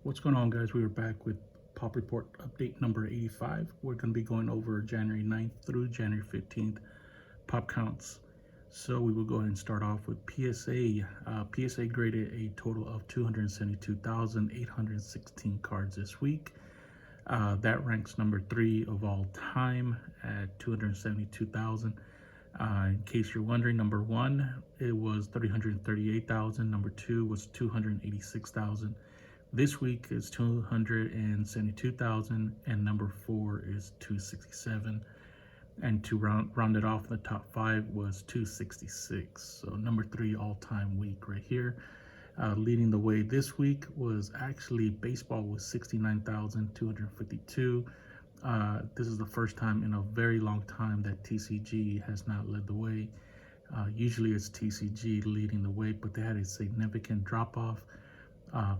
What's going on, guys? We are back with Pop Report update number 85. We're going to be going over January 9th through January 15th pop counts. So we will go ahead and start off with PSA. PSA graded a total of 272,816 cards this week. That ranks number 3 of all time at 272,000. In case you're wondering, number 1, it was 338,000. Number 2 was 286,000. This week is 272,000, and number 4 is 267. And to round it off, the top 5 was 266. So number 3 all-time week right here. Leading the way this week was actually baseball with 69,252. This is the first time in a very long time that TCG has not led the way. Usually it's TCG leading the way, but they had a significant drop-off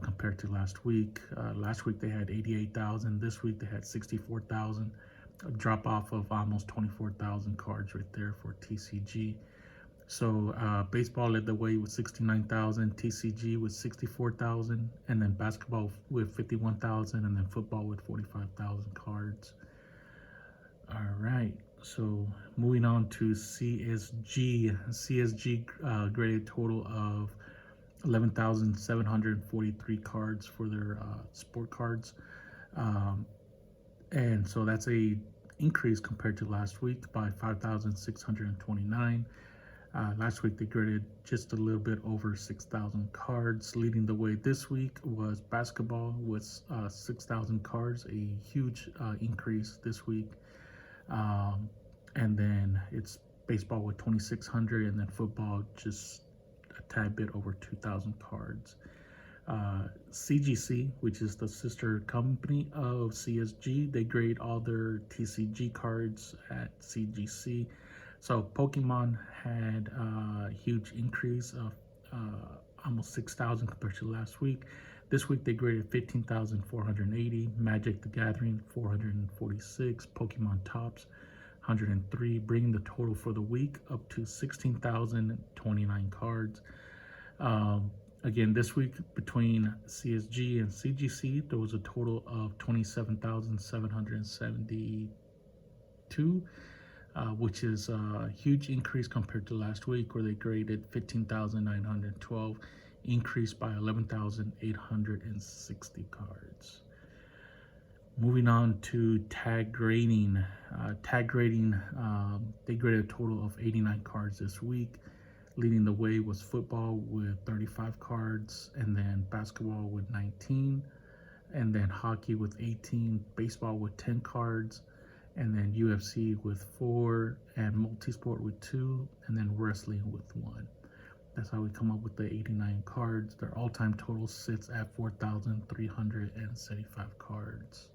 compared to last week. Last week they had 88,000. This week they had 64,000. A drop off of almost 24,000 cards right there for TCG. So baseball led the way with 69,000, TCG with 64,000, and then basketball with 51,000, and then football with 45,000 cards. All right, so moving on to CSG. CSG graded total of 11,743 cards for their sport cards. And so that's a increase compared to last week by 5,629. Last week they graded just a little bit over 6,000 cards. Leading the way this week was basketball with 6,000 cards, a huge increase this week. And then it's baseball with 2,600, and then football just a tad bit over 2,000 cards. CGC, which is the sister company of CSG, they grade all their TCG cards at CGC. So Pokemon had a huge increase of almost 6,000 compared to last week. This week they graded 15,480, Magic the Gathering 446, Pokemon Tops 103, bringing the total for the week up to 16,029 cards. Again, this week between CSG and CGC, there was a total of 27,772, which is a huge increase compared to last week where they graded 15,912, increased by 11,860 cards. Moving on to tag grading. They graded a total of 89 cards this week. Leading the way was football with 35 cards, and then basketball with 19, and then hockey with 18, baseball with 10 cards, and then UFC with 4, and multisport with 2, and then wrestling with 1. That's how we come up with the 89 cards. Their all-time total sits at 4,375 cards.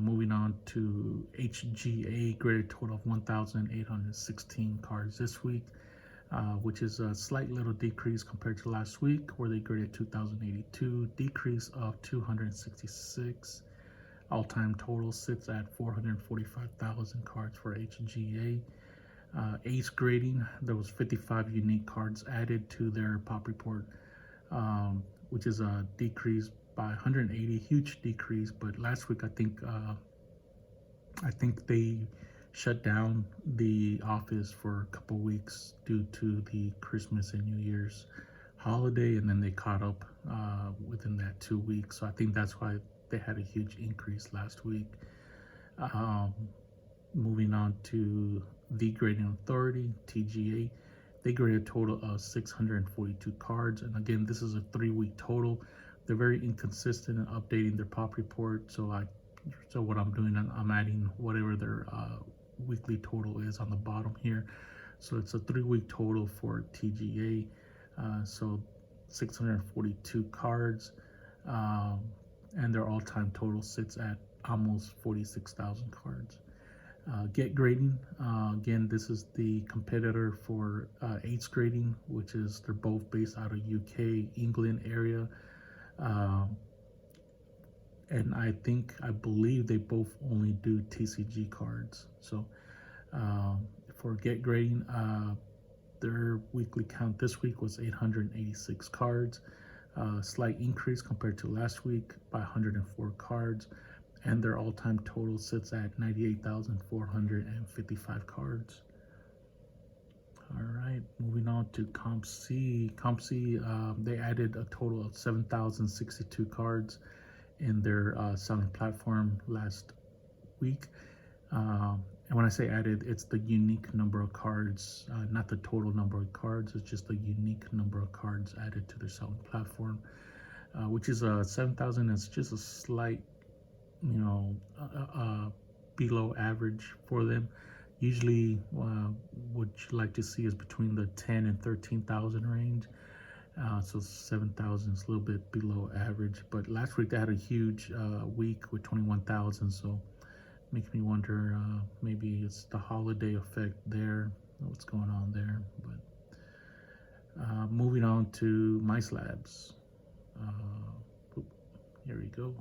Moving on to HGA, graded total of 1,816 cards this week. Which is a slight little decrease compared to last week where they graded 2,082, decrease of 266. All-time total sits at 445,000 cards for HGA. Ace grading, there was 55 unique cards added to their pop report, which is a decrease by 180, huge decrease. But last week I think they shut down the office for a couple weeks due to the Christmas and New Year's holiday, and then they caught up within that 2 weeks. So I think that's why they had a huge increase last week. Moving on to the Grading Authority, TGA, they graded a total of 642 cards, and again, this is a 3-week total. They're very inconsistent in updating their pop report, so what I'm doing, I'm adding whatever their weekly total is on the bottom here. So it's a 3-week total for TGA. So 642 cards, and their all-time total sits at almost 46,000 cards. GetGraded, again, this is the competitor for Ace grading, which is, they're both based out of UK, England area. And I believe they both only do TCG cards. So for GetGraded, their weekly count this week was 886 cards. Slight increase compared to last week by 104 cards, and their all-time total sits at 98,455 cards. All right, moving on to COMC. COMC, they added a total of 7,062 cards in their selling platform last week. And when I say added, it's the unique number of cards, not the total number of cards. It's just the unique number of cards added to their selling platform, which is 7,000. It's just a slight, below average for them. Usually, what you like to see is between the 10 and 13,000 range. So 7,000 is a little bit below average. But last week they had a huge week with 21,000. So makes me wonder, maybe it's the holiday effect there, what's going on there. But moving on to MySlabs. Here we go.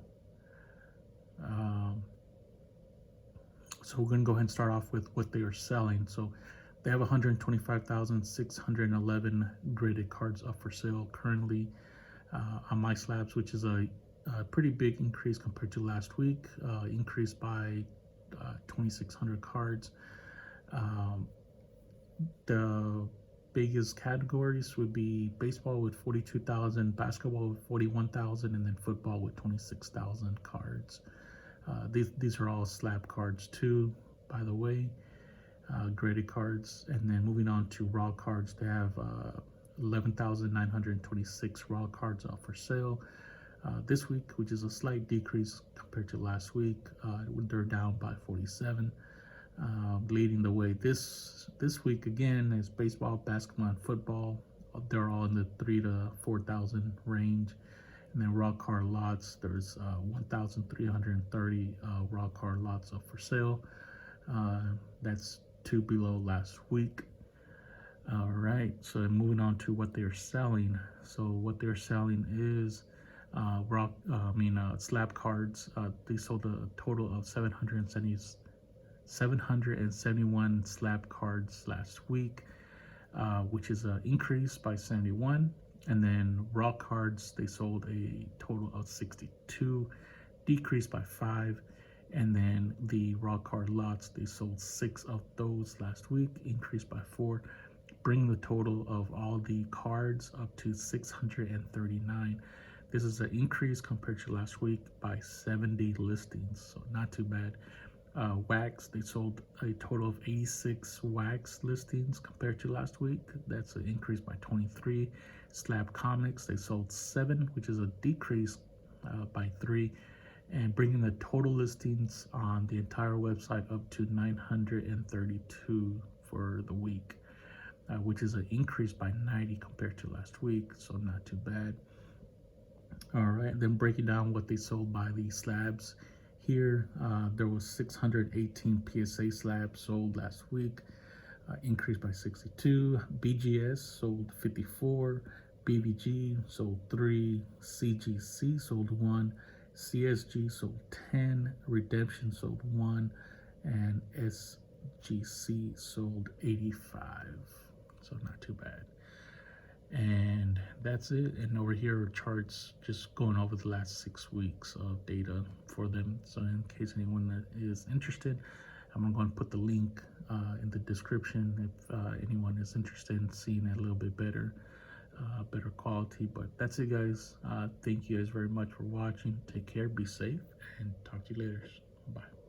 So we're gonna go ahead and start off with what they are selling. So they have 125,611 graded cards up for sale currently on MySlabs, which is a pretty big increase compared to last week, increased by 2,600 cards. The biggest categories would be baseball with 42,000, basketball with 41,000, and then football with 26,000 cards. These are all slab cards too, by the way, graded cards. And then moving on to raw cards, they have 11,926 raw cards up for sale this week, which is a slight decrease compared to last week. They're down by 47. Leading the way this week again is baseball, basketball, and football. They're all in the 3,000 to 4,000 range. And then raw card lots, there's 1,330 raw card lots up for sale. That's 2 below last week. All right, so moving on to what they're selling. So what they're selling is slab cards. They sold a total of 771 slab cards last week, which is an increase by 71. And then raw cards, they sold a total of 62, decreased by 5. And then the raw card lots, they sold 6 of those last week, increased by 4, bringing the total of all the cards up to 639. This is an increase compared to last week by 70 listings, so not too bad. Wax, they sold a total of 86 wax listings compared to last week. That's an increase by 23. Slab comics, they sold 7, which is a decrease by 3, and bringing the total listings on the entire website up to 932 for the week, which is an increase by 90 compared to last week, so not too bad. All right, then breaking down what they sold by the slabs. Here, there was 618 PSA slabs sold last week, increased by 62. BGS sold 54. BVG sold 3. CGC sold 1. CSG sold 10. Redemption sold 1. And SGC sold 85. So not too bad. And that's it. And over here are charts just going over the last 6 weeks of data for them. So in case anyone is interested, I'm going to put the link in the description if anyone is interested in seeing it a little bit better quality. But that's it, guys. Thank you guys very much for watching. Take care, be safe, and talk to you later. Bye.